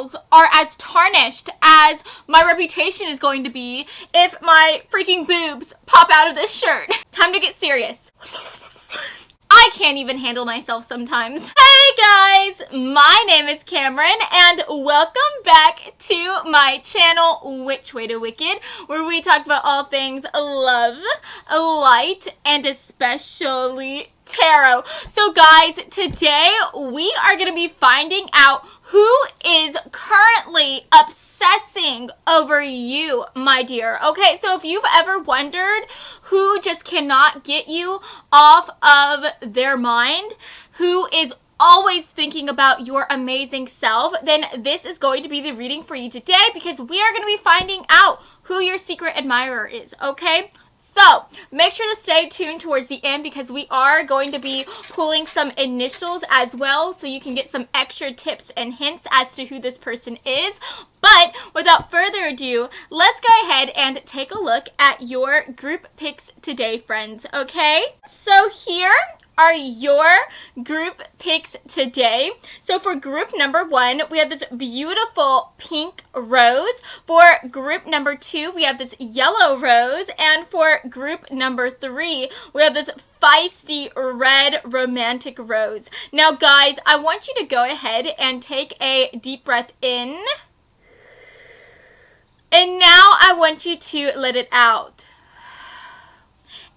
walls are as tarnished as my reputation is going to be if my freaking boobs pop out of this shirt. Time to get serious. I can't even handle myself sometimes. Hey guys, my name is Cameron and welcome back to my channel, Which Way to Wicked, where we talk about all things love, light, and especially tarot. So guys, today we are going to be finding out who is currently obsessing over you, my dear. Okay, so if you've ever wondered who just cannot get you off of their mind, who is always thinking about your amazing self, then this is going to be the reading for you today, because we are going to be finding out who your secret admirer is, okay? So, make sure to stay tuned towards the end, because we are going to be pulling some initials as well, so you can get some extra tips and hints as to who this person is. But without further ado, let's go ahead and take a look at your group picks today, friends, okay? So here are your group picks today. So for group number 1, we have this beautiful pink rose. For group number 2, we have this yellow rose. And for group number 3, we have this feisty red romantic rose. Now guys, I want you to go ahead and take a deep breath in. And now I want you to let it out.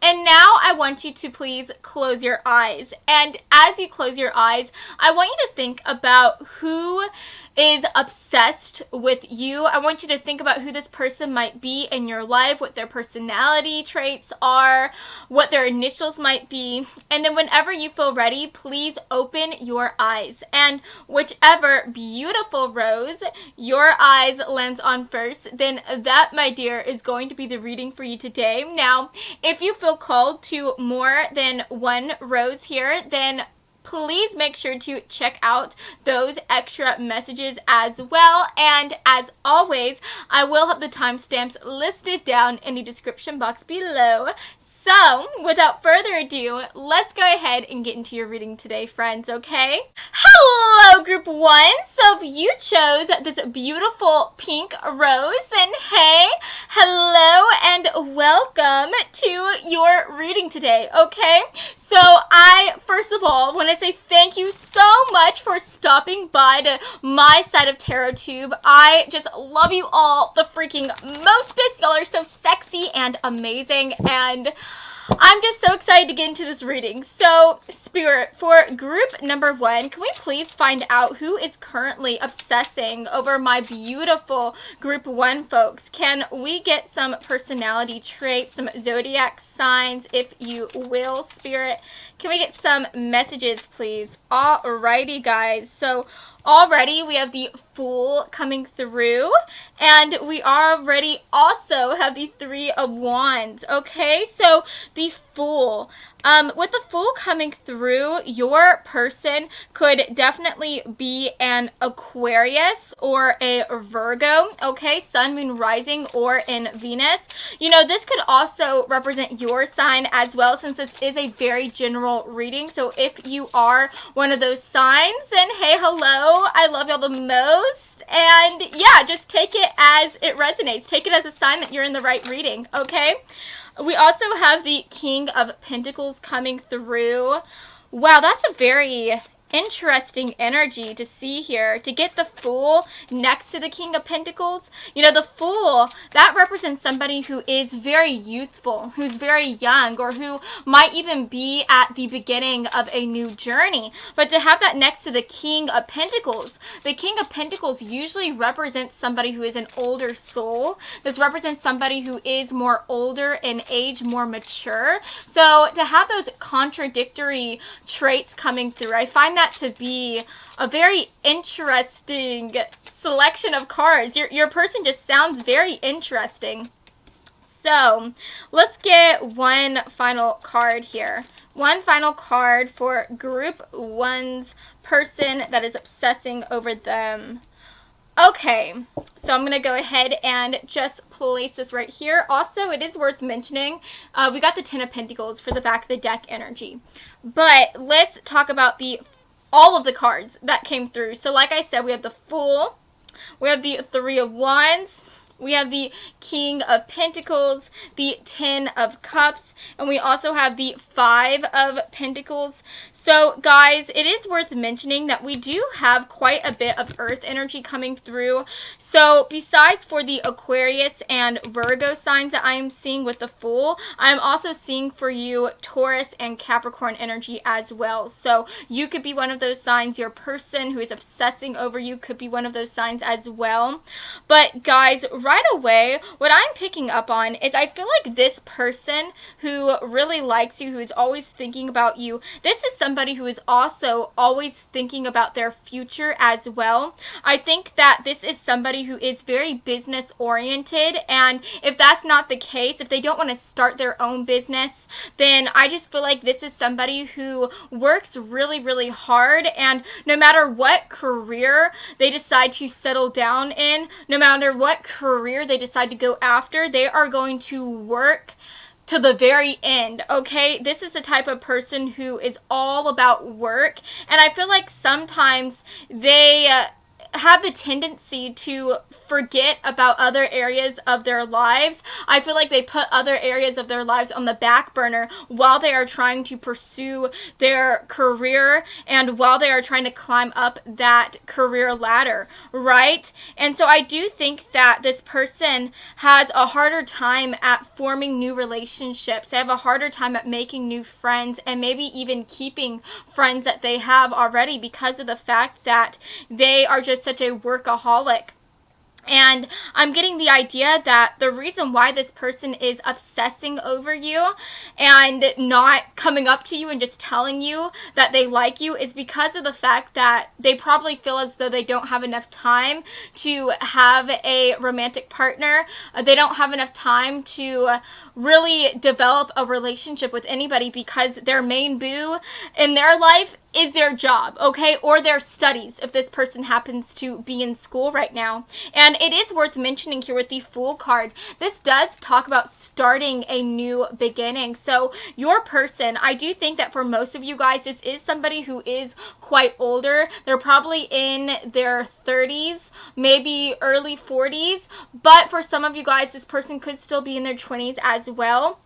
And now I want you to please close your eyes. And as you close your eyes, I want you to think about who is obsessed with you. I want you to think about who this person might be in your life, what their personality traits are, what their initials might be. And then whenever you feel ready, please open your eyes. And whichever beautiful rose your eyes lands on first, then that, my dear, is going to be the reading for you today. Now, if you feel called to more than one rose here, then please make sure to check out those extra messages as well. And as always, I will have the timestamps listed down in the description box below. So, without further ado, let's go ahead and get into your reading today, friends, okay? Hello, group 1. So, if you chose this beautiful pink rose, then hey, hello and welcome to your reading today, okay? So, I, first of all, want to say thank you so much for stopping by to my side of TarotTube. I just love you all the freaking mostest. Y'all are so sexy and amazing, and I'm just so excited to get into this reading. So, Spirit, for group number 1, can we please find out who is currently obsessing over my beautiful group 1 folks? Can we get some personality traits, some zodiac signs, if you will, Spirit? Can we get some messages, please? Alrighty, guys. So, already we have the Fool coming through, and we already also have the 3 of Wands. Okay, so the Fool. With the Fool coming through, your person could definitely be an Aquarius or a Virgo, okay, Sun, Moon, Rising, or in Venus. You know, this could also represent your sign as well, since this is a very general reading. So if you are one of those signs, then hey, hello, I love y'all the most. And yeah, just take it as it resonates. Take it as a sign that you're in the right reading, okay? We also have the King of Pentacles coming through. Wow, that's a very interesting energy to see here. To get the Fool next to the King of Pentacles, you know, the Fool, that represents somebody who is very youthful, who's very young, or who might even be at the beginning of a new journey. But to have that next to the King of Pentacles, the King of Pentacles usually represents somebody who is an older soul. This represents somebody who is more older in age, more mature. So to have those contradictory traits coming through, I find that to be a very interesting selection of cards. Your person just sounds very interesting. So let's get one final card here. One final card for group 1's person that is obsessing over them. Okay, so I'm going to go ahead and just place this right here. Also, it is worth mentioning, we got the 10 of Pentacles for the back of the deck energy. But let's talk about all of the cards that came through. So like I said, we have the Fool, We have the Three of Wands. We have the King of Pentacles, the Ten of Cups, and we also have the Five of Pentacles. So, guys, it is worth mentioning that we do have quite a bit of earth energy coming through. So, besides for the Aquarius and Virgo signs that I am seeing with the Fool, I'm also seeing for you Taurus and Capricorn energy as well. So, you could be one of those signs. Your person who is obsessing over you could be one of those signs as well. But, guys, right away, what I'm picking up on is I feel like this person who really likes you, who is always thinking about you, this is somebody who is also always thinking about their future as well. I think that this is somebody who is very business oriented, and if that's not the case, if they don't want to start their own business, then I just feel like this is somebody who works really, really hard, and no matter what career they decide to settle down in, no matter what career they decide to go after, they are going to work to the very end, okay? This is the type of person who is all about work, and I feel like sometimes they have the tendency to forget about other areas of their lives. I feel like they put other areas of their lives on the back burner while they are trying to pursue their career and while they are trying to climb up that career ladder, right? And so I do think that this person has a harder time at forming new relationships. They have a harder time at making new friends and maybe even keeping friends that they have already because of the fact that they are just such a workaholic. And I'm getting the idea that the reason why this person is obsessing over you and not coming up to you and just telling you that they like you is because of the fact that they probably feel as though they don't have enough time to have a romantic partner. They don't have enough time to really develop a relationship with anybody because their main boo in their life is their job, okay, or their studies if this person happens to be in school right now. And it is worth mentioning here with the Fool card, this does talk about starting a new beginning. So your person, I do think that for most of you guys, this is somebody who is quite older. They're probably in their 30s, maybe early 40s, but for some of you guys, this person could still be in their 20s as well.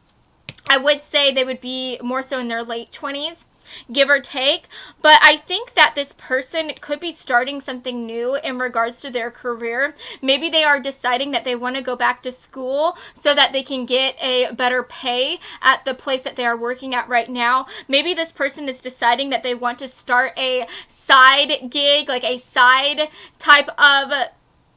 I would say they would be more so in their late 20s. Give or take, but I think that this person could be starting something new in regards to their career. Maybe they are deciding that they want to go back to school so that they can get a better pay at the place that they are working at right now. Maybe this person is deciding that they want to start a side gig, like a side type of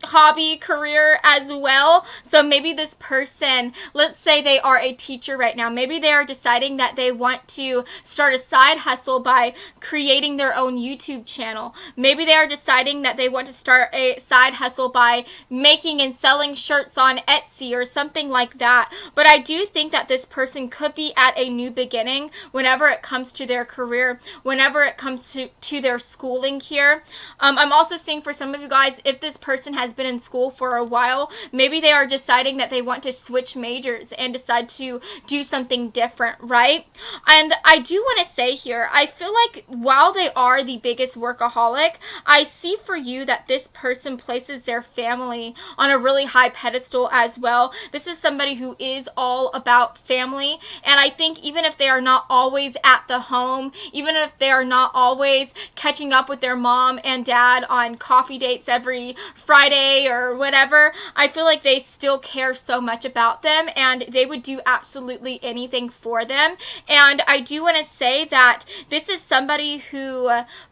hobby career as well. So maybe this person, let's say they are a teacher right now, maybe they are deciding that they want to start a side hustle by creating their own YouTube channel. Maybe they are deciding that they want to start a side hustle by making and selling shirts on Etsy or something like that. But I do think that this person could be at a new beginning whenever it comes to their career, whenever it comes to their schooling here. I'm also seeing for some of you guys, if this person has been in school for a while, maybe they are deciding that they want to switch majors and decide to do something different, right? And I do want to say here, I feel like while they are the biggest workaholic, I see for you that this person places their family on a really high pedestal as well. This is somebody who is all about family, and I think even if they are not always at the home, even if they are not always catching up with their mom and dad on coffee dates every Friday or whatever, I feel like they still care so much about them and they would do absolutely anything for them. And I do want to say that this is somebody who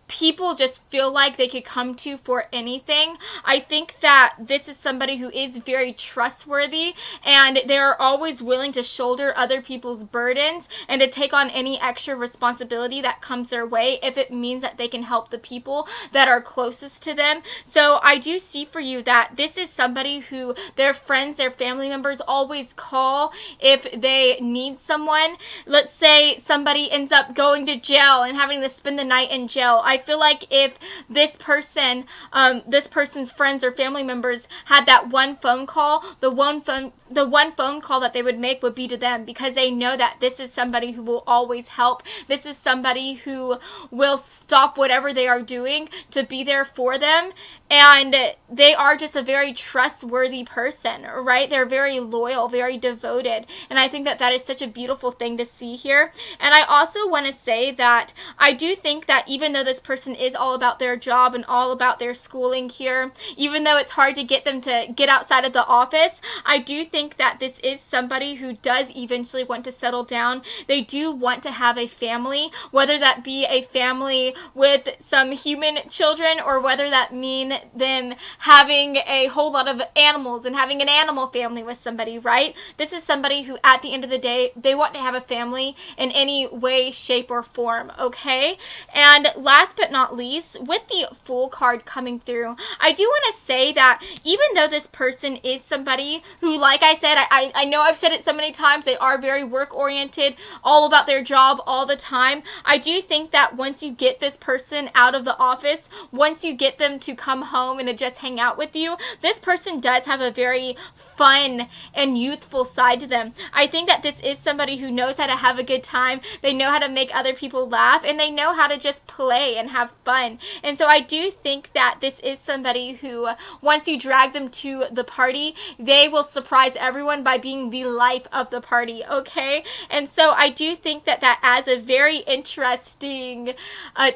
people just feel like they could come to for anything. I think that this is somebody who is very trustworthy and they're always willing to shoulder other people's burdens and to take on any extra responsibility that comes their way if it means that they can help the people that are closest to them. So I do see for you that this is somebody who their friends, their family members always call if they need someone. Let's say somebody ends up going to jail and having to spend the night in jail. I I feel like if this person's friends or family members had that one phone call, the one phone call that they would make would be to them, because they know that this is somebody who will always help. This is somebody who will stop whatever they are doing to be there for them. And they are just a very trustworthy person, right? They're very loyal, very devoted. And I think that that is such a beautiful thing to see here. And I also want to say that I do think that even though this person is all about their job and all about their schooling here, even though it's hard to get them to get outside of the office, I do think that this is somebody who does eventually want to settle down. They do want to have a family, whether that be a family with some human children, or whether that mean them having a whole lot of animals and having an animal family with somebody, right? This is somebody who, at the end of the day, they want to have a family in any way, shape, or form, okay? And last but not least, with the Fool card coming through, I do want to say that even though this person is somebody who, like I said, I know I've said it so many times, they are very work-oriented, all about their job all the time, I do think that once you get this person out of the office, once you get them to come home and to just hang out with you, this person does have a very fun and youthful side to them. I think that this is somebody who knows how to have a good time, they know how to make other people laugh, and they know how to just play and have fun. And so I do think that this is somebody who, once you drag them to the party, they will surprise everyone by being the life of the party, okay? And so I do think that that adds a very interesting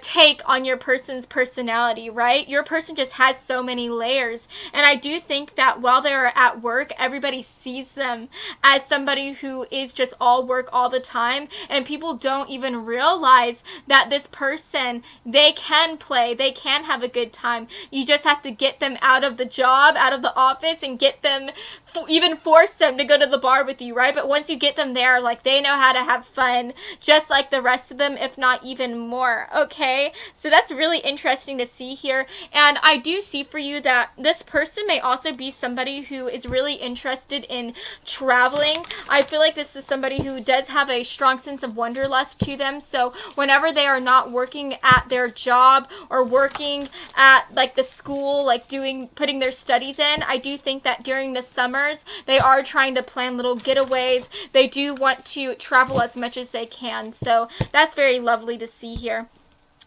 take on your person's personality, right? Your person just has so many layers, and I do think that while they're at work, everybody sees them as somebody who is just all work all the time, and people don't even realize that this person, they can play, they can have a good time. You just have to get them out of the job, out of the office, and get them, even force them to go to the bar with you, right? But once you get them there, like, they know how to have fun just like the rest of them, if not even more, okay? So that's really interesting to see here. And I do see for you that this person may also be somebody who is really interested in traveling. I feel like this is somebody who does have a strong sense of wanderlust to them. So whenever they are not working at their job or working at like the school, like putting their studies in, I do think that during the summers they are trying to plan little getaways. They do want to travel as much as they can. So that's very lovely to see here.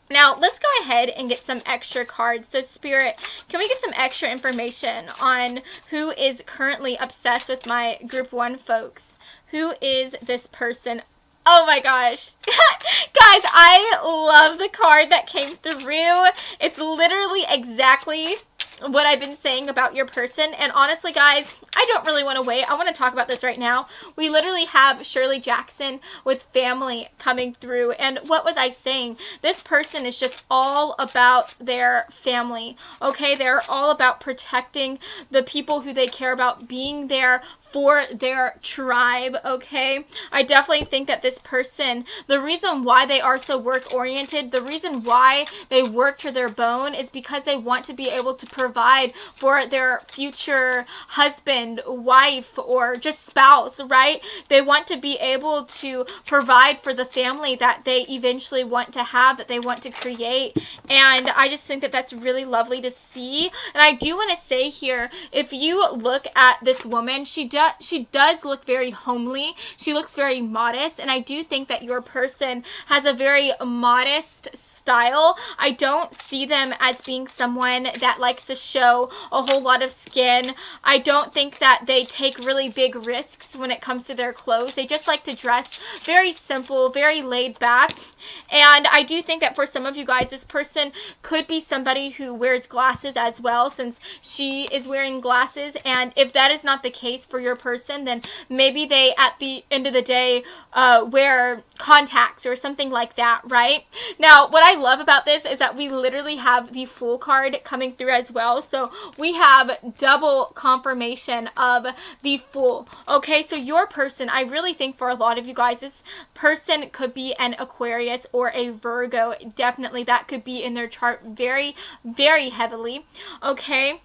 Now, let's go ahead and get some extra cards. So, Spirit, can we get some extra information on who is currently obsessed with my Group 1 folks? Who is this person? Oh my gosh. Guys, I love the card that came through. It's literally exactly what I've been saying about your person. And honestly, guys, I don't really want to wait. I want to talk about this right now. We literally have Shirley Jackson with family coming through. And what was I saying? This person is just all about their family. Okay, they're all about protecting the people who they care about, being there for their tribe, okay? I definitely think that this person, the reason why they are so work-oriented, the reason why they work to their bone is because they want to be able to provide for their future husband, wife, or just spouse, right? They want to be able to provide for the family that they eventually want to have, that they want to create. And I just think that that's really lovely to see. And I do want to say here, if you look at this woman, she does look very homely. She looks very modest, and I do think that your person has a very modest style. I don't see them as being someone that likes to show a whole lot of skin. I don't think that they take really big risks when it comes to their clothes. They just like to dress very simple, very laid back. And I do think that for some of you guys, this person could be somebody who wears glasses as well, since she is wearing glasses. And if that is not the case for your person, then maybe they, at the end of the day, wear contacts or something like that, right? Now, what I love about this is that we literally have the Fool card coming through as well. So we have double confirmation of the Fool. Okay, so your person, I really think for a lot of you guys, this person could be an Aquarius or a Virgo. Definitely that could be in their chart very, very heavily. Okay.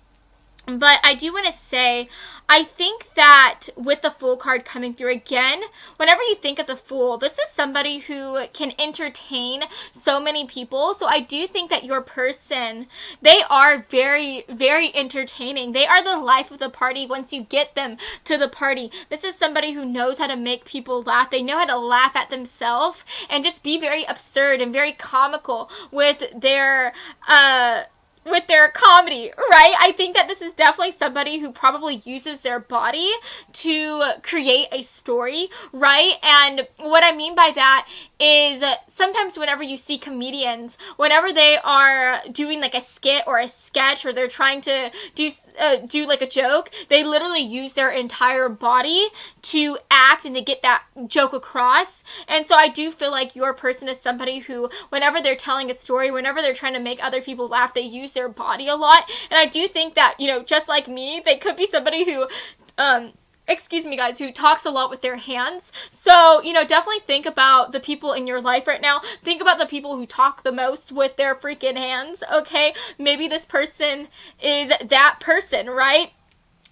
But I do want to say, I think that with the Fool card coming through again, whenever you think of the Fool, this is somebody who can entertain so many people. So I do think that your person, they are very, very entertaining. They are the life of the party once you get them to the party. This is somebody who knows how to make people laugh. They know how to laugh at themselves and just be very absurd and very comical with their comedy, right? I think that this is definitely somebody who probably uses their body to create a story, right? And what I mean by that is sometimes whenever you see comedians, whenever they are doing like a skit or a sketch, or they're trying to do like a joke, they literally use their entire body to act and to get that joke across. And so I do feel like your person is somebody who, whenever they're telling a story, whenever they're trying to make other people laugh, they use their body a lot. And I do think that, just like me, they could be somebody who excuse me guys, who talks a lot with their hands. So, definitely think about the people in your life right now. Think about the people who talk the most with their freaking hands, okay? Maybe this person is that person, right?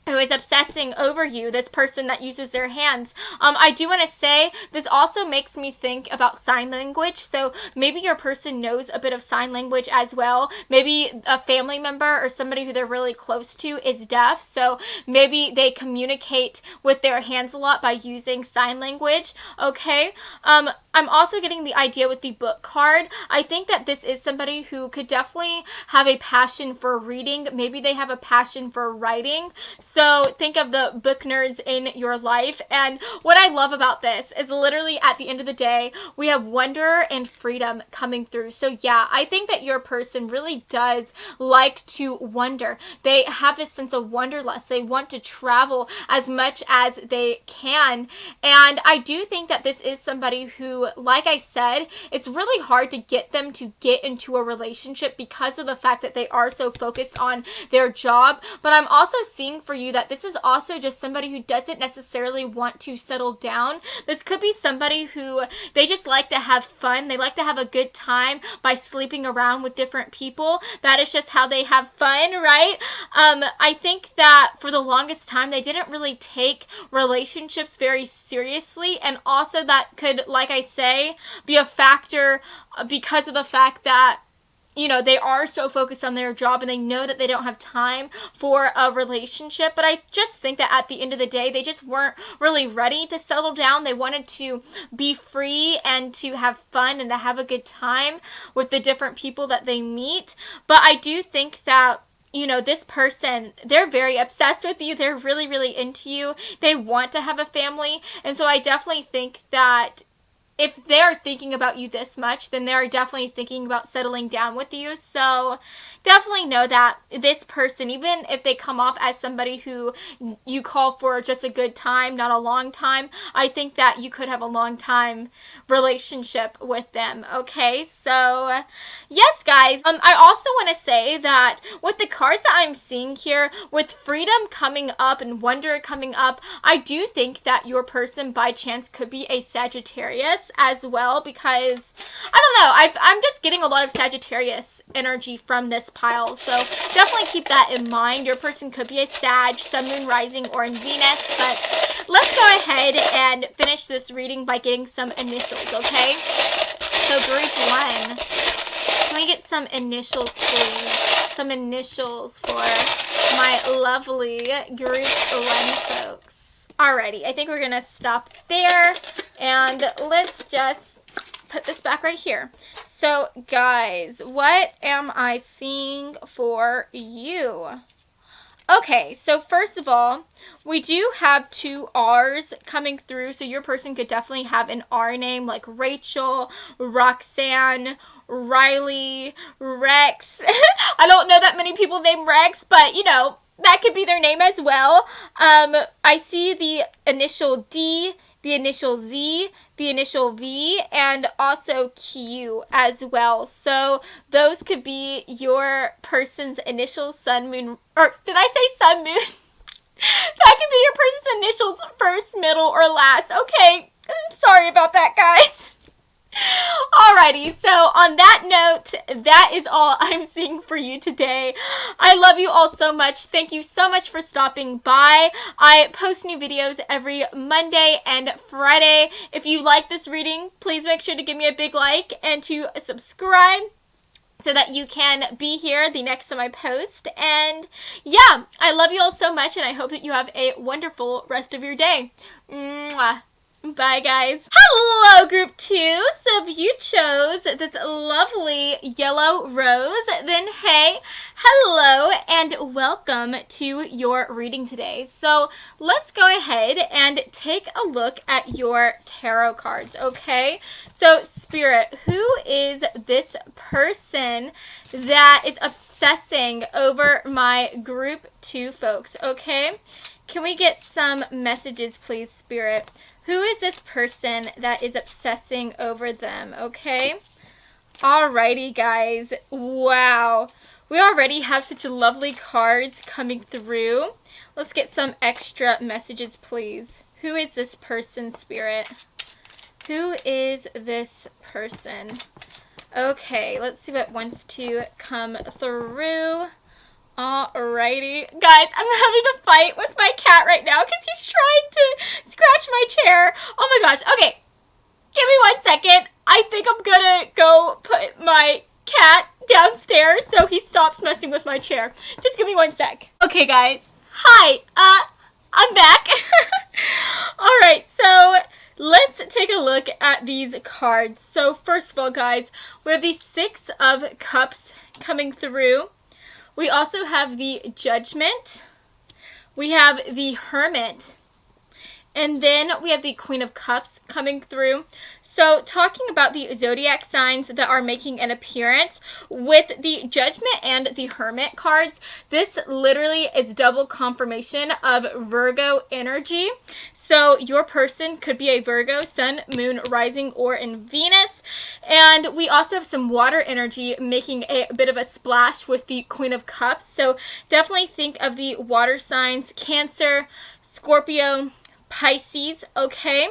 Who is obsessing over you, this person that uses their hands. I do want to say, this also makes me think about sign language. So maybe your person knows a bit of sign language as well. Maybe a family member or somebody who they're really close to is deaf. So maybe they communicate with their hands a lot by using sign language. Okay. I'm also getting the idea with the book card. I think that this is somebody who could definitely have a passion for reading. Maybe they have a passion for writing. So think of the book nerds in your life. And what I love about this is literally at the end of the day, we have wonder and freedom coming through. So yeah, I think that your person really does like to wonder. They have this sense of wanderlust. They want to travel as much as they can. And I do think that this is somebody who, like I said, it's really hard to get them to get into a relationship because of the fact that they are so focused on their job. But I'm also seeing for you that this is also just somebody who doesn't necessarily want to settle down. This could be somebody who they just like to have fun. They like to have a good time by sleeping around with different people. That is just how they have fun, right? I think that for the longest time, they didn't really take relationships very seriously. And also that could, like I say, be a factor because of the fact that they are so focused on their job and they know that they don't have time for a relationship. But I just think that at the end of the day, they just weren't really ready to settle down. They wanted to be free and to have fun and to have a good time with the different people that they meet. But I do think that this person, they're very obsessed with you. They're really, really into you. They want to have a family. And so I definitely think that if they're thinking about you this much, then they're definitely thinking about settling down with you. So definitely know that this person, even if they come off as somebody who you call for just a good time, not a long time, I think that you could have a long time relationship with them. Okay, so yes, guys. I also want to say that with the cards that I'm seeing here, with freedom coming up and wonder coming up, I do think that your person by chance could be a Sagittarius as well, because I don't know, I'm just getting a lot of Sagittarius energy from this pile, so definitely keep that in mind. Your person could be a Sag, Sun, Moon, Rising, or in Venus. But let's go ahead and finish this reading by getting some initials, okay? So group 1, can we get some initials, please? Some initials for my lovely group 1 folks. Alrighty, I think we're gonna stop there and let's just put this back right here. So guys, what am I seeing for you? Okay, so first of all, we do have 2 R's coming through, so your person could definitely have an R name like Rachel, Roxanne, Riley, Rex. I don't know that many people named Rex, but that could be their name as well. I see the initial D, the initial Z, the initial V, and also Q as well. So those could be your person's initials, Sun, Moon, or did I say Sun, Moon? That could be your person's initials, first, middle, or last. Okay, I'm sorry about that, guys. Alrighty, so on that note, that is all I'm seeing for you today. I love you all so much. Thank you so much for stopping by. I post new videos every Monday and Friday. If you like this reading, please make sure to give me a big like and to subscribe so that you can be here the next time I post. And yeah, I love you all so much, and I hope that you have a wonderful rest of your day. Mwah. Bye, guys. Hello, group 2. So if you chose this lovely yellow rose, then hey, hello and welcome to your reading today. So let's go ahead and take a look at your tarot cards, okay? So Spirit, who is this person that is obsessing over my group 2 folks, okay? Can we get some messages, please, Spirit? Who is this person that is obsessing over them, okay? Alrighty, guys. Wow. We already have such lovely cards coming through. Let's get some extra messages, please. Who is this person, Spirit? Who is this person? Okay, let's see what wants to come through. Alrighty. Guys, I'm having to fight with my cat right now because he's trying to scratch my chair. Oh my gosh. Okay. Give me 1 second. I think I'm gonna go put my cat downstairs so he stops messing with my chair. Just give me 1 sec. Okay, guys. Hi. I'm back. Alright, so let's take a look at these cards. So first of all, guys, we have the 6 of Cups coming through. We also have the Judgment, we have the Hermit, and then we have the Queen of Cups coming through. So talking about the zodiac signs that are making an appearance with the Judgment and the Hermit cards, this literally is double confirmation of Virgo energy. So your person could be a Virgo, Sun, Moon, Rising, or in Venus. And we also have some water energy making a bit of a splash with the Queen of Cups. So definitely think of the water signs, Cancer, Scorpio, Pisces, okay?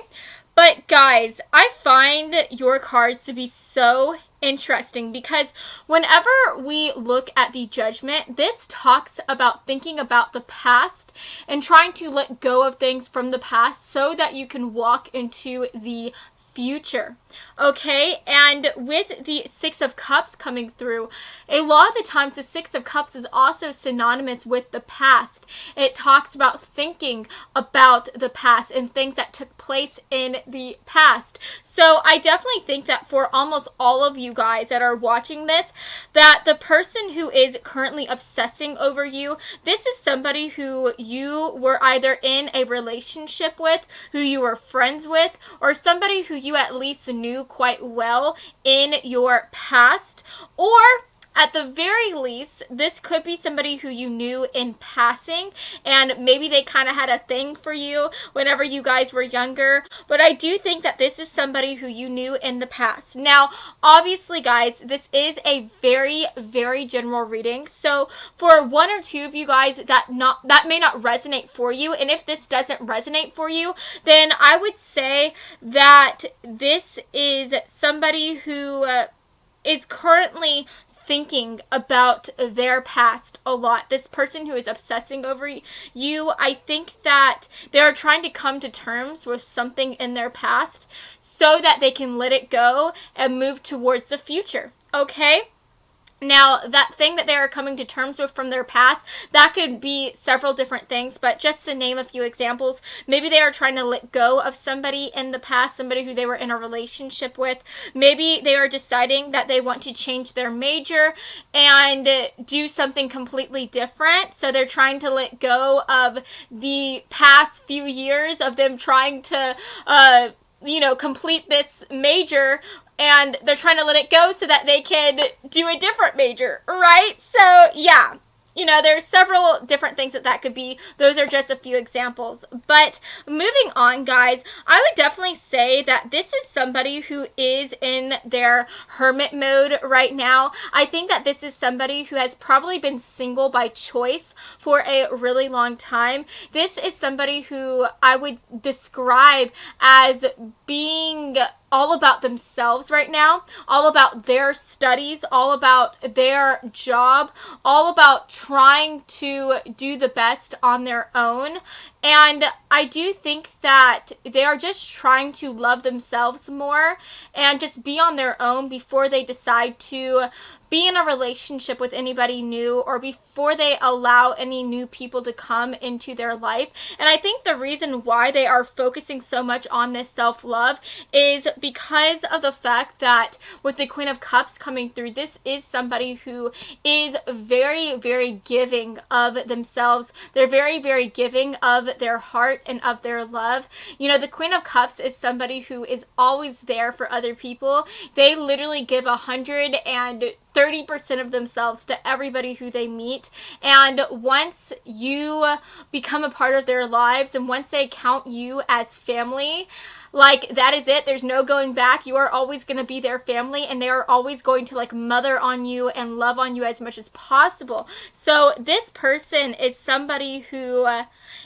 But guys, I find your cards to be so interesting because whenever we look at the Judgment, this talks about thinking about the past and trying to let go of things from the past so that you can walk into the future, okay? And with the 6 of Cups coming through, a lot of the times the 6 of Cups is also synonymous with the past. It talks about thinking about the past and things that took place in the past. So I definitely think that for almost all of you guys that are watching this, that the person who is currently obsessing over you, this is somebody who you were either in a relationship with, who you were friends with, or somebody who you at least knew quite well in your past, or at the very least, this could be somebody who you knew in passing, and maybe they kind of had a thing for you whenever you guys were younger. But I do think that this is somebody who you knew in the past. Now, obviously, guys, this is a very, very general reading. So for 1 or 2 of you guys, that may not resonate for you. And if this doesn't resonate for you, then I would say that this is somebody who is currently thinking about their past a lot. This person who is obsessing over you, I think that they are trying to come to terms with something in their past so that they can let it go and move towards the future, okay? Now, that thing that they are coming to terms with from their past, that could be several different things, but just to name a few examples, maybe they are trying to let go of somebody in the past, somebody who they were in a relationship with. Maybe they are deciding that they want to change their major and do something completely different, so they're trying to let go of the past few years of them trying to complete this major, and they're trying to let it go so that they can do a different major, right? So, yeah. There's several different things that could be. Those are just a few examples. But moving on, guys, I would definitely say that this is somebody who is in their hermit mode right now. I think that this is somebody who has probably been single by choice for a really long time. This is somebody who I would describe as being all about themselves right now, all about their studies, all about their job, all about trying to do the best on their own. And I do think that they are just trying to love themselves more and just be on their own before they decide to be in a relationship with anybody new, or before they allow any new people to come into their life. And I think the reason why they are focusing so much on this self-love is because of the fact that with the Queen of Cups coming through, this is somebody who is very, very giving of themselves. They're very, very giving of their heart and of their love. You know, the Queen of Cups is somebody who is always there for other people. They literally give 130% of themselves to everybody who they meet. And once you become a part of their lives, and once they count you as family, like, that is it. There's no going back. You are always going to be their family, and they are always going to, like, mother on you and love on you as much as possible. So this person is somebody who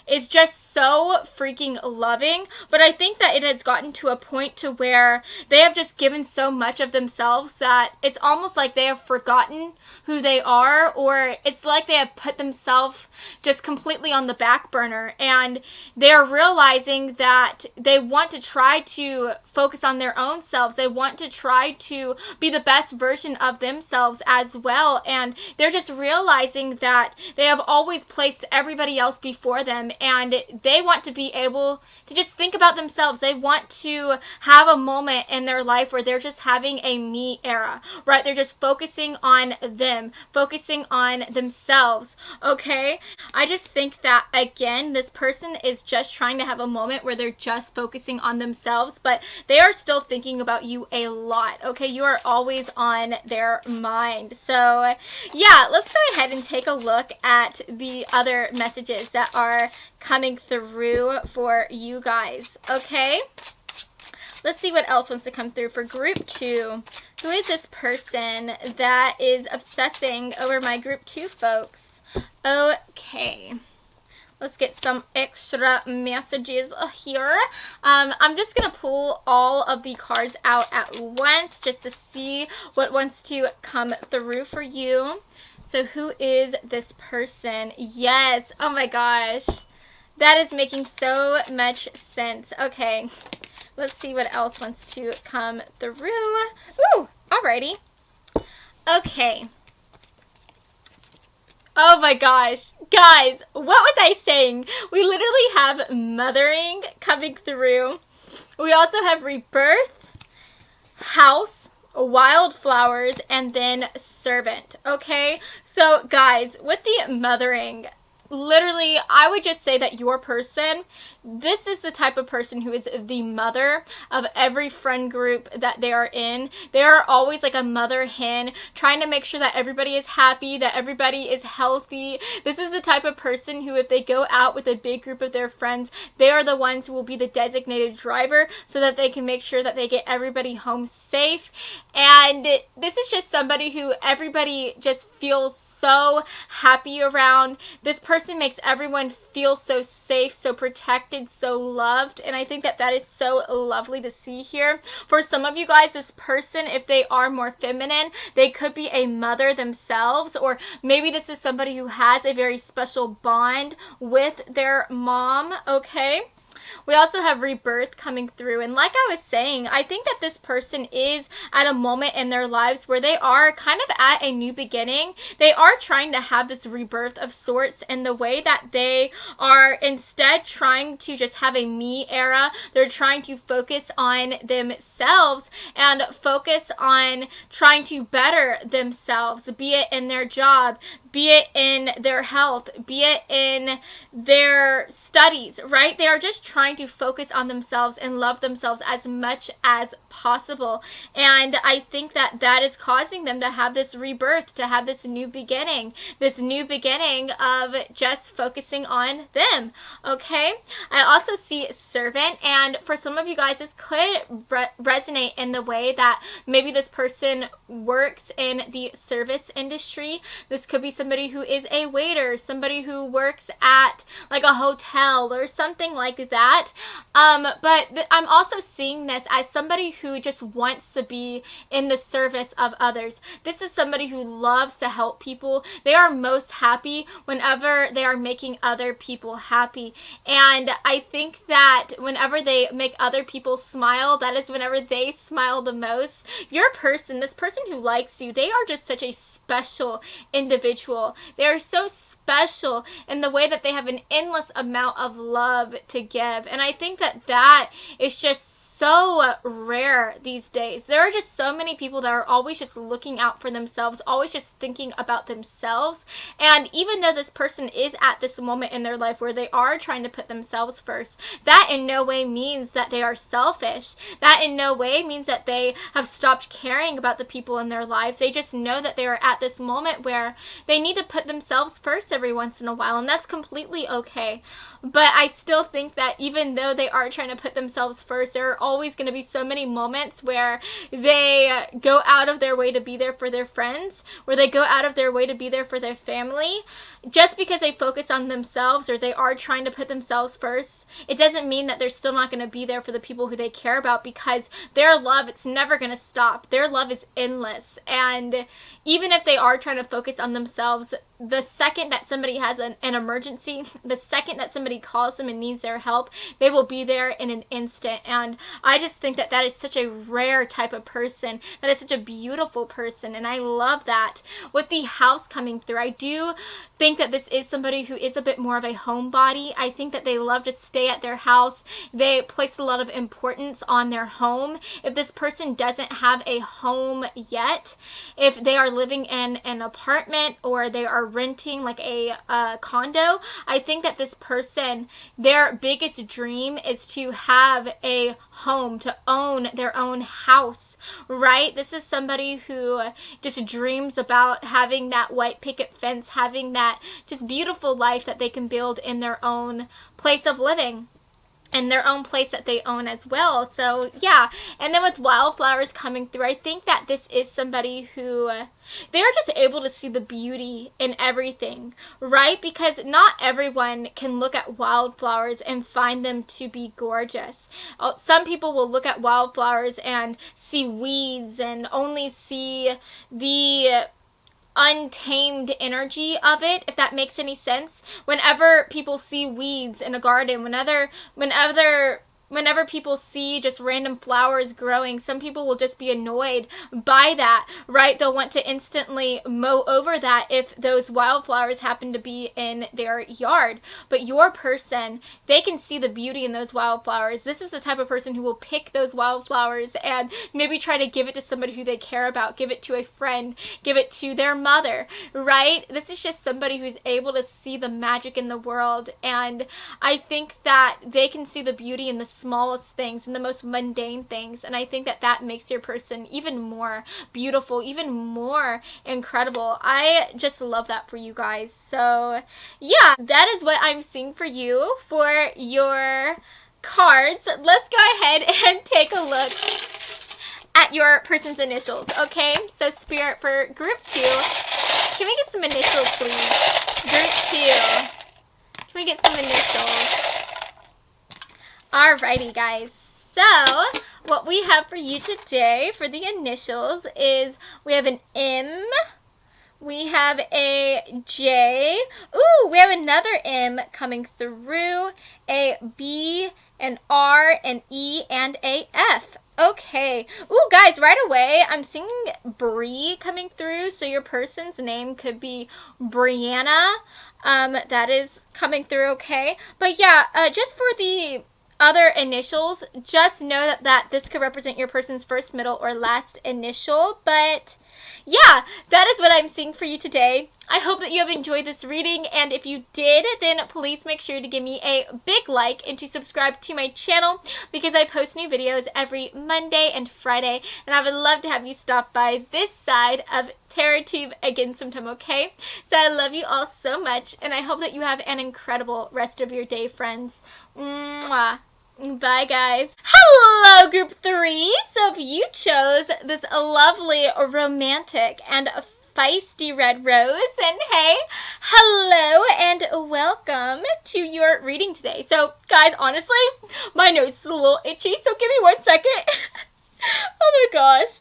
is just so freaking loving, but I think that it has gotten to a point to where they have just given so much of themselves that it's almost like they have forgotten who they are, or it's like they have put themselves just completely on the back burner, and they're realizing that they want to try to focus on their own selves. They want to try to be the best version of themselves as well, and they're just realizing that they have always placed everybody else before them, and they want to be able to just think about themselves. They want to have a moment in their life where they're just having a me era, right? They're just focusing on them, focusing on themselves, okay? I just think that, again, this person is just trying to have a moment where they're just focusing on themselves, but they are still thinking about you a lot, okay? You are always on their mind. So, yeah, let's go ahead and take a look at the other messages that are coming through for you guys, okay? Let's see what else wants to come through for group 2. Who is this person that is obsessing over my group 2 folks? Okay. Let's get some extra messages here. I'm just going to pull all of the cards out at once just to see what wants to come through for you. So who is this person? Yes. Oh my gosh. That is making so much sense. Okay. Let's see what else wants to come through. Ooh, alrighty. Okay. Oh my gosh. Guys, what was I saying? We literally have mothering coming through. We also have rebirth, house, wildflowers, and then servant. Okay? So, guys, with the mothering, literally, I would just say that your person, this is the type of person who is the mother of every friend group that they are in. They are always like a mother hen, trying to make sure that everybody is happy, that everybody is healthy. This is the type of person who, if they go out with a big group of their friends, they are the ones who will be the designated driver so that they can make sure that they get everybody home safe. And this is just somebody who everybody just feels so happy around. This person makes everyone feel so safe, so protected, so loved, and I think that that is so lovely to see here. For some of you guys, this person, if they are more feminine, they could be a mother themselves, or maybe this is somebody who has a very special bond with their mom, okay? We also have rebirth coming through, and like I was saying, I think that this person is at a moment in their lives where they are kind of at a new beginning. They are trying to have this rebirth of sorts, in the way that they are instead trying to just have a me era. They're trying to focus on themselves and focus on trying to better themselves, be it in their job, be it in their health, be it in their studies, right? They are just trying to focus on themselves and love themselves as much as possible. And I think that that is causing them to have this rebirth, to have this new beginning of just focusing on them, okay? I also see servant, and for some of you guys, this could resonate in the way that maybe this person works in the service industry. This could be somebody who is a waiter, somebody who works at like a hotel or something like that. But I'm also seeing this as somebody who just wants to be in the service of others. This is somebody who loves to help people. They are most happy whenever they are making other people happy. And I think that whenever they make other people smile, that is whenever they smile the most. Your person, this person who likes you, they are just such a special individual. They are so special in the way that they have an endless amount of love to give. And I think that that is just so rare these days. There are just so many people that are always just looking out for themselves, always just thinking about themselves. And even though this person is at this moment in their life where they are trying to put themselves first, that in no way means that they are selfish. That in no way means that they have stopped caring about the people in their lives. They just know that they are at this moment where they need to put themselves first every once in a while, and that's completely okay. But I still think that even though they are trying to put themselves first, there are always going to be so many moments where they go out of their way to be there for their friends, where they go out of their way to be there for their family. Just because they focus on themselves or they are trying to put themselves first, it doesn't mean that they're still not going to be there for the people who they care about, because their love, it's never going to stop. Their love is endless. And even if they are trying to focus on themselves, the second that somebody has an emergency, the second that somebody calls them and needs their help, they will be there in an instant. And I just think that that is such a rare type of person. That is such a beautiful person. And I love that. With the house coming through, I do think that this is somebody who is a bit more of a homebody. I think that they love to stay at their house. They place a lot of importance on their home. If this person doesn't have a home yet, if they are living in an apartment or they are renting like a condo, I think that this person, their biggest dream is to have a home, to own their own house, right? This is somebody who just dreams about having that white picket fence, having that just beautiful life that they can build in their own place of living, and their own place that they own as well. So yeah, and then with wildflowers coming through, I think that this is somebody who they are just able to see the beauty in everything, right? Because not everyone can look at wildflowers and find them to be gorgeous. Some people will look at wildflowers and see weeds and only see the untamed energy of it, if that makes any sense. Whenever people see weeds in a garden, whenever people see just random flowers growing, some people will just be annoyed by that, right? They'll want to instantly mow over that if those wildflowers happen to be in their yard. But your person, they can see the beauty in those wildflowers. This is the type of person who will pick those wildflowers and maybe try to give it to somebody who they care about, give it to a friend, give it to their mother, right? This is just somebody who's able to see the magic in the world. And I think that they can see the beauty in the smallest things and the most mundane things, and I think that that makes your person even more beautiful, even more incredible. I just love that for you guys. So yeah, that is what I'm seeing for you for your cards. Let's go ahead and take a look at your person's initials. Okay, so Spirit, for group 2, can we get some initials, please? Group 2, can we get some initials? Alrighty, guys. So, what we have for you today for the initials is we have an M, we have a J, ooh, we have another M coming through, a B, an R, an E, and a F. Okay. Ooh, guys, right away, I'm seeing Bree coming through, so your person's name could be Brianna. That is coming through, okay? But yeah, just for the other initials, just know that this could represent your person's first, middle, or last initial. But yeah, that is what I'm seeing for you today. I hope that you have enjoyed this reading, and if you did, then please make sure to give me a big like and to subscribe to my channel, because I post new videos every Monday and Friday, and I would love to have you stop by this side of TarotTube again sometime, okay? So I love you all so much, and I hope that you have an incredible rest of your day, friends. Mwah. Bye, guys. Hello, group 3. So if you chose this lovely, romantic, and feisty red rose. And hey, hello and welcome to your reading today. So guys, honestly, my nose is a little itchy, so give me 1 second. Oh my gosh.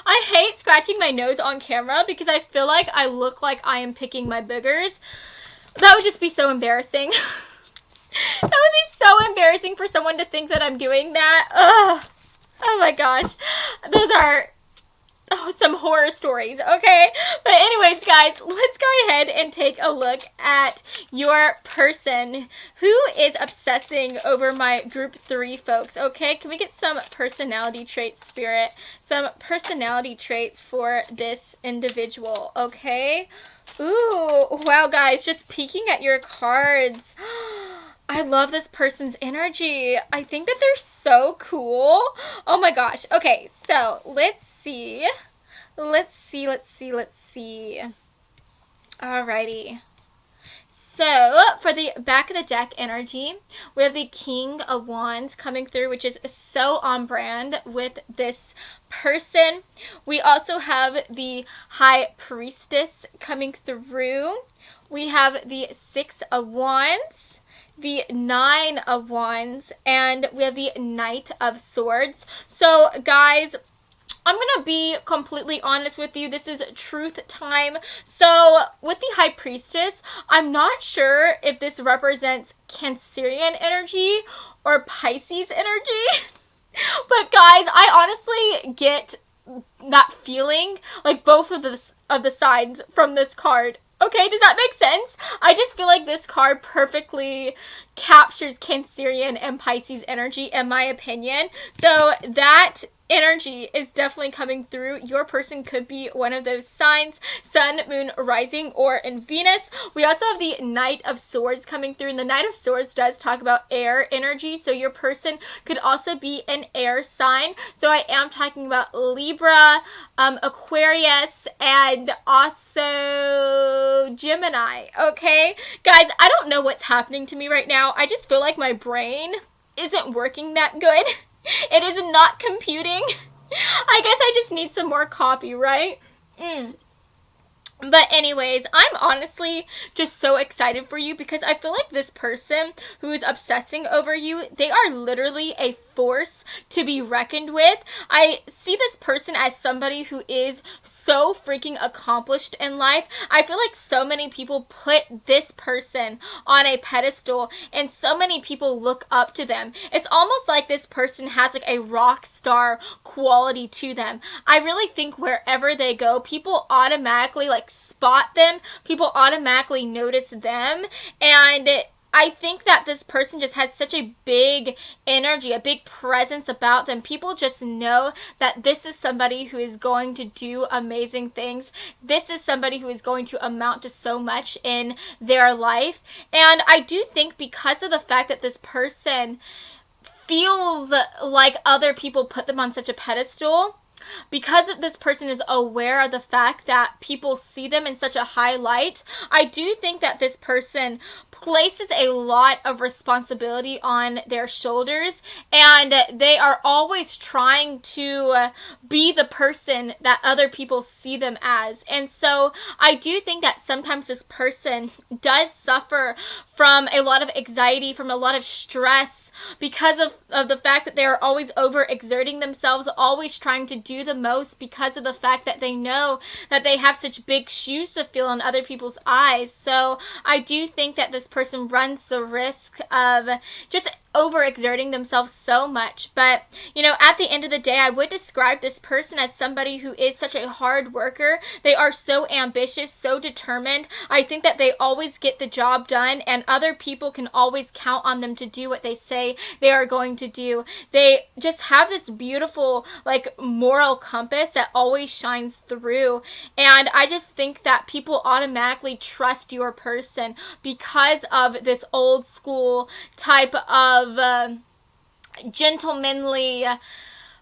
I hate scratching my nose on camera because I feel like I look like I am picking my boogers. That would just be so embarrassing. That would be so embarrassing for someone to think that I'm doing that. Ugh. Oh my gosh. Those are some horror stories, okay? But anyways, guys, let's go ahead and take a look at your person who is obsessing over my group 3 folks, okay? Can we get some personality traits, Spirit? Some personality traits for this individual, okay? Ooh, wow, guys, just peeking at your cards. I love this person's energy. I think that they're so cool. Oh my gosh. Okay, so let's see. Alrighty. So, for the back of the deck energy, we have the King of Wands coming through, which is so on brand with this person. We also have the High Priestess coming through. We have the Six of Wands, the Nine of Wands, and we have the Knight of Swords. So, guys, I'm going to be completely honest with you. This is truth time. So, with the High Priestess, I'm not sure if this represents Cancerian energy or Pisces energy. But, guys, I honestly get that feeling, like both of the sides from this card. Okay, does that make sense? I just feel like this card perfectly captures Cancerian and Pisces energy, in my opinion. So that energy is definitely coming through. Your person could be one of those signs: Sun, Moon, Rising, or in Venus. We also have the Knight of Swords coming through, and the Knight of Swords does talk about air energy, so your person could also be an air sign. So I am talking about Libra, Aquarius, and also Gemini, okay? Guys, I don't know what's happening to me right now. I just feel like my brain isn't working that good. It is not computing. I guess I just need some more coffee, right? But anyways, I'm honestly just so excited for you because I feel like this person who is obsessing over you, they are literally a force to be reckoned with. I see this person as somebody who is so freaking accomplished in life. I feel like so many people put this person on a pedestal and so many people look up to them. It's almost like this person has like a rock star quality to them. I really think wherever they go, people automatically like spot them. People automatically notice them, and I think that this person just has such a big energy, a big presence about them. People just know that this is somebody who is going to do amazing things. This is somebody who is going to amount to so much in their life. And I do think because of the fact that this person feels like other people put them on such a pedestal, because this person is aware of the fact that people see them in such a high light, I do think that this person places a lot of responsibility on their shoulders, and they are always trying to be the person that other people see them as. And so I do think that sometimes this person does suffer from a lot of anxiety, from a lot of stress, because of the fact that they are always overexerting themselves, always trying to do the most, because of the fact that they know that they have such big shoes to fill in other people's eyes. So I do think that this person runs the risk of just overexerting themselves so much. But, you know, at the end of the day, I would describe this person as somebody who is such a hard worker. They are so ambitious, so determined. I think that they always get the job done, and other people can always count on them to do what they say they are going to do. They just have this beautiful, like, moral compass that always shines through. And I just think that people automatically trust your person because of this old school type of gentlemanly,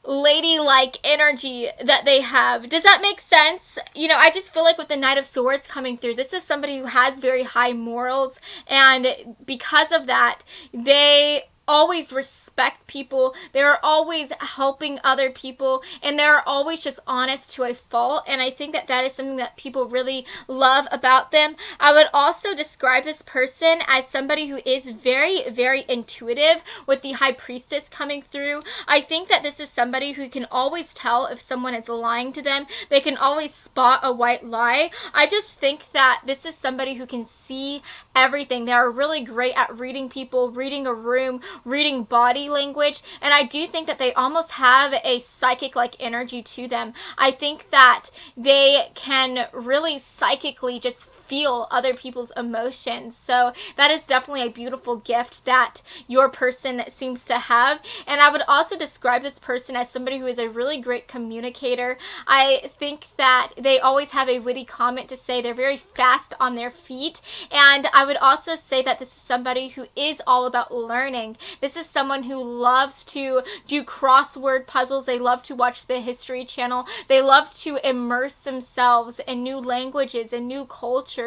ladylike energy that they have. Does that make sense? You know, I just feel like with the Knight of Swords coming through, this is somebody who has very high morals, and because of that, they always respect people. They are always helping other people, and they're always just honest to a fault. And I think that that is something that people really love about them. I would also describe this person as somebody who is very, very intuitive with the High Priestess coming through. I think that this is somebody who can always tell if someone is lying to them. They can always spot a white lie. I just think that this is somebody who can see everything. They are really great at reading people, reading a room, reading body language, and I do think that they almost have a psychic-like energy to them. I think that they can really psychically just feel other people's emotions. So that is definitely a beautiful gift that your person seems to have. And I would also describe this person as somebody who is a really great communicator. I think that they always have a witty comment to say. They're very fast on their feet. And I would also say that this is somebody who is all about learning. This is someone who loves to do crossword puzzles. They love to watch the History Channel. They love to immerse themselves in new languages and new cultures,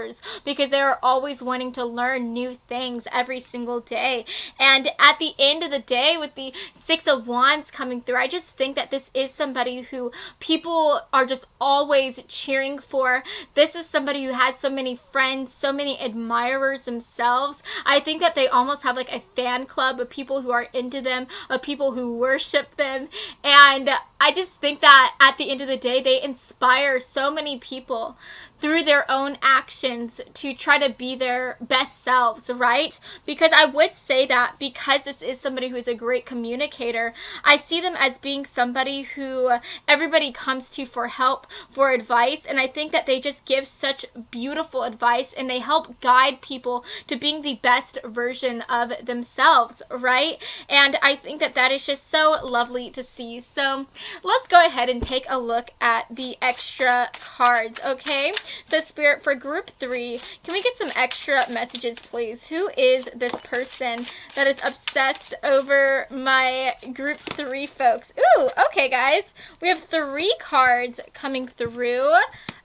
because they are always wanting to learn new things every single day. And at the end of the day, with the Six of Wands coming through, I just think that this is somebody who people are just always cheering for. This is somebody who has so many friends, so many admirers themselves. I think that they almost have like a fan club of people who are into them, of people who worship them. And I just think that at the end of the day, they inspire so many people through their own actions to try to be their best selves, right? Because I would say that because this is somebody who is a great communicator, I see them as being somebody who everybody comes to for help, for advice, and I think that they just give such beautiful advice, and they help guide people to being the best version of themselves, right? And I think that that is just so lovely to see. So let's go ahead and take a look at the extra cards, okay? So Spirit, for group 3, can we get some extra messages, please? Who is this person that is obsessed over my group 3 folks? Ooh, okay, guys. We have 3 cards coming through.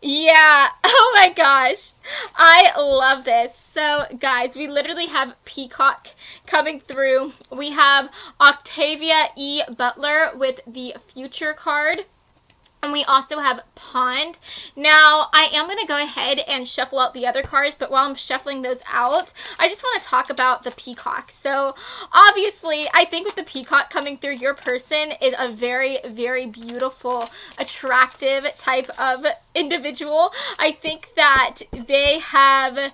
Yeah, oh my gosh. I love this. So, guys, we literally have Peacock coming through. We have Octavia E. Butler with the Future card. And we also have Pond. Now, I am going to go ahead and shuffle out the other cards, but while I'm shuffling those out, I just want to talk about the Peacock. So, obviously, I think with the Peacock coming through, your person is a very, very beautiful, attractive type of individual. I think that they have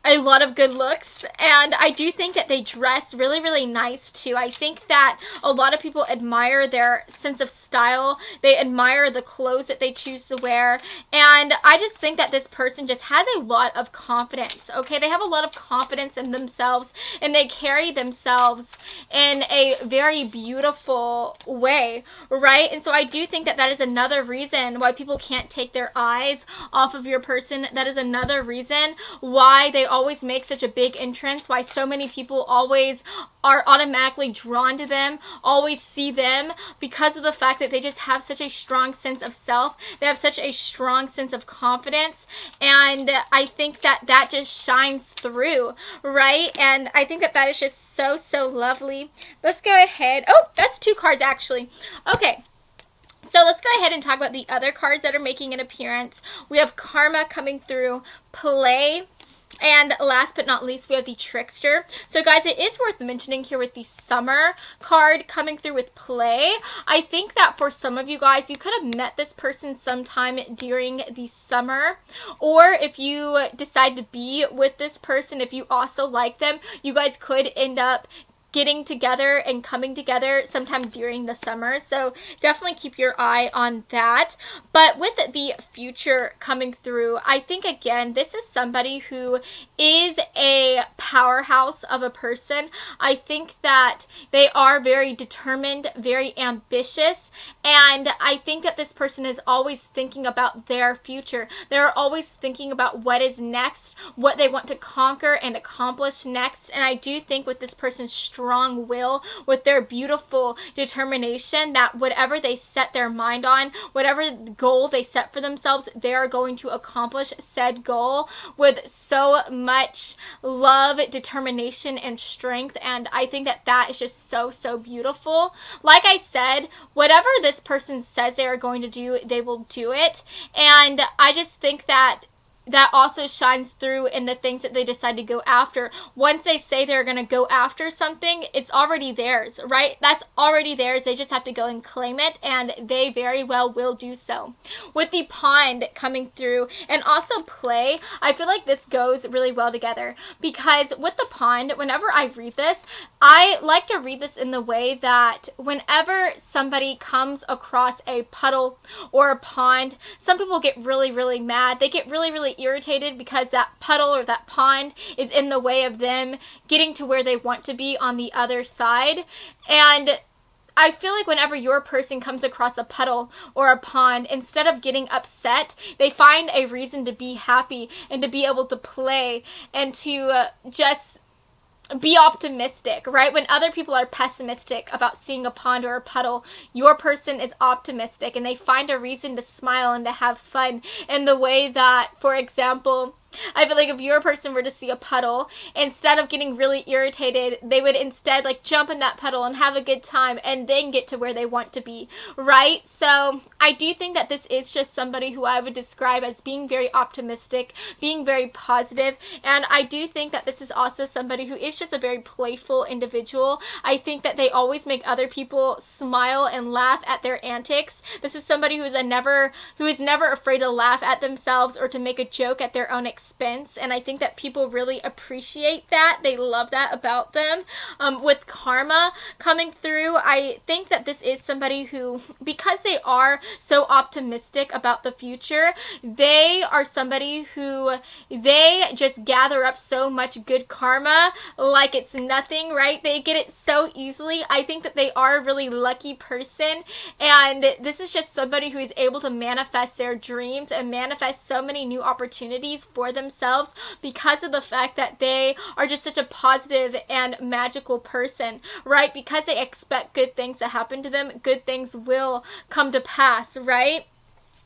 a lot of good looks, and I do think that they dress really, really nice too. I think that a lot of people admire their sense of style. They admire the clothes that they choose to wear, and I just think that this person just has a lot of confidence, okay? They have a lot of confidence in themselves, and they carry themselves in a very beautiful way, right? And so I do think that that is another reason why people can't take their eyes off of your person. That is another reason why they always make such a big entrance, why so many people always are automatically drawn to them, always see them, because of the fact that they just have such a strong sense of self. They have such a strong sense of confidence, and I think that that just shines through, right? And I think that that is just so, so lovely. Let's go ahead. Oh, that's 2 cards actually. Okay. So let's go ahead and talk about the other cards that are making an appearance. We have Karma coming through, Play, and last but not least, we have the Trickster. So guys, it is worth mentioning here with the Summer card coming through with Play. I think that for some of you guys, you could have met this person sometime during the summer. Or if you decide to be with this person, if you also like them, you guys could end up getting together and coming together sometime during the summer. So definitely keep your eye on that. But with the Future coming through, I think again, this is somebody who is a powerhouse of a person. I think that they are very determined, very ambitious, and I think that this person is always thinking about their future. They're always thinking about what is next, what they want to conquer and accomplish next. And I do think with this person's strong strong will, with their beautiful determination that whatever they set their mind on, whatever goal they set for themselves, they are going to accomplish said goal with so much love, determination, and strength. And I think that that is just so, so beautiful. Like I said, whatever this person says they are going to do, they will do it. And I just think that that also shines through in the things that they decide to go after. Once they say they're going to go after something, it's already theirs, right? That's already theirs. They just have to go and claim it, and they very well will do so. With the pond coming through and also play, I feel like this goes really well together, because with the pond, whenever I read this, I like to read this in the way that whenever somebody comes across a puddle or a pond, some people get really, really mad. They get really, really irritated because that puddle or that pond is in the way of them getting to where they want to be on the other side. And I feel like whenever your person comes across a puddle or a pond, instead of getting upset, they find a reason to be happy and to be able to play and to just be optimistic, right? When other people are pessimistic about seeing a pond or a puddle, your person is optimistic and they find a reason to smile and to have fun in the way that, for example, I feel like if your person were to see a puddle, instead of getting really irritated, they would instead like jump in that puddle and have a good time and then get to where they want to be, right? So I do think that this is just somebody who I would describe as being very optimistic, being very positive, and I do think that this is also somebody who is just a very playful individual. I think that they always make other people smile and laugh at their antics. This is somebody who is never afraid to laugh at themselves or to make a joke at their own expense, and I think that people really appreciate that. They love that about them. With karma coming through, I think that this is somebody who, because they are so optimistic about the future, they are somebody who, they just gather up so much good karma like it's nothing, right? They get it so easily. I think that they are a really lucky person, and this is just somebody who is able to manifest their dreams and manifest so many new opportunities for themselves because of the fact that they are just such a positive and magical person, right? Because they expect good things to happen to them, good things will come to pass, right?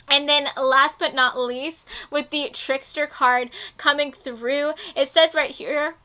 And then last but not least, with the trickster card coming through, it says right here,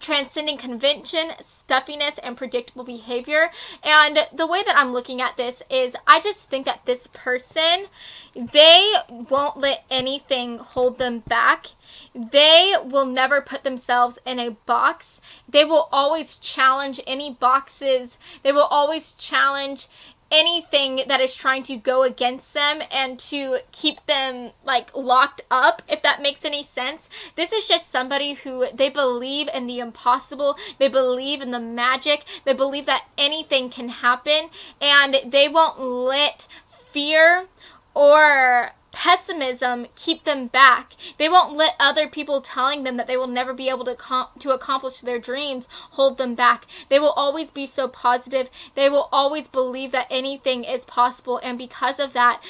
transcending convention, stuffiness, and predictable behavior. And the way that I'm looking at this is, I just think that this person, they won't let anything hold them back. They will never put themselves in a box. They will always challenge any boxes. They will always challenge anything that is trying to go against them and to keep them like locked up, if that makes any sense. This is just somebody who, they believe in the impossible, they believe in the magic, they believe that anything can happen, and they won't let fear or pessimism keep them back. They won't let other people telling them that they will never be able to accomplish their dreams hold them back. They will always be so positive. They will always believe that anything is possible, and because of that,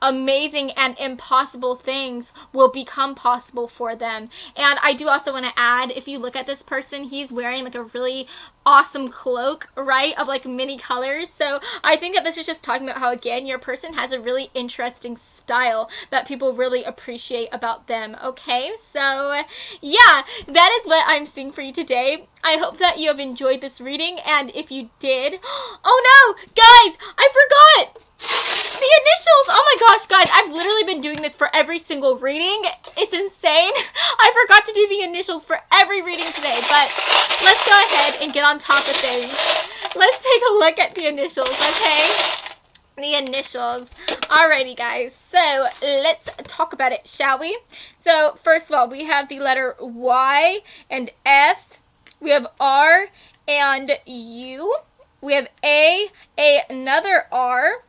amazing and impossible things will become possible for them. And I do also want to add, if you look at this person, he's wearing like a really awesome cloak, right, of like many colors. So I think that this is just talking about how, again, your person has a really interesting style that people really appreciate about them. Okay, so yeah, that is what I'm seeing for you today. I hope that you have enjoyed this reading, and if you did, oh no, guys, I forgot the initials. Oh my gosh, guys, I've literally been doing this for every single reading. It's insane. I forgot to do the initials for every reading today, but let's go ahead and get on top of things. Let's take a look at the initials, okay? The initials. Alrighty, guys, so let's talk about it, shall we? So first of all, we have the letter Y and F. We have R and U. We have another R.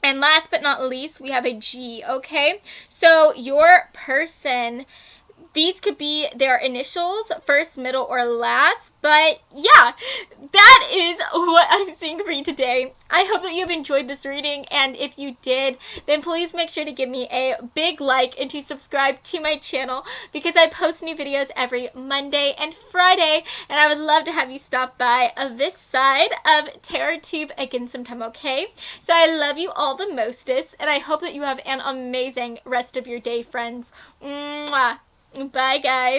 And last but not least, we have a G, okay? So your person, these could be their initials, first, middle, or last. But yeah, that is what I'm seeing for you today. I hope that you've enjoyed this reading, and if you did, then please make sure to give me a big like and to subscribe to my channel, because I post new videos every Monday and Friday, and I would love to have you stop by this side of TarotTube again sometime, okay? So I love you all the mostest, and I hope that you have an amazing rest of your day, friends. Mwah. Bye, guys.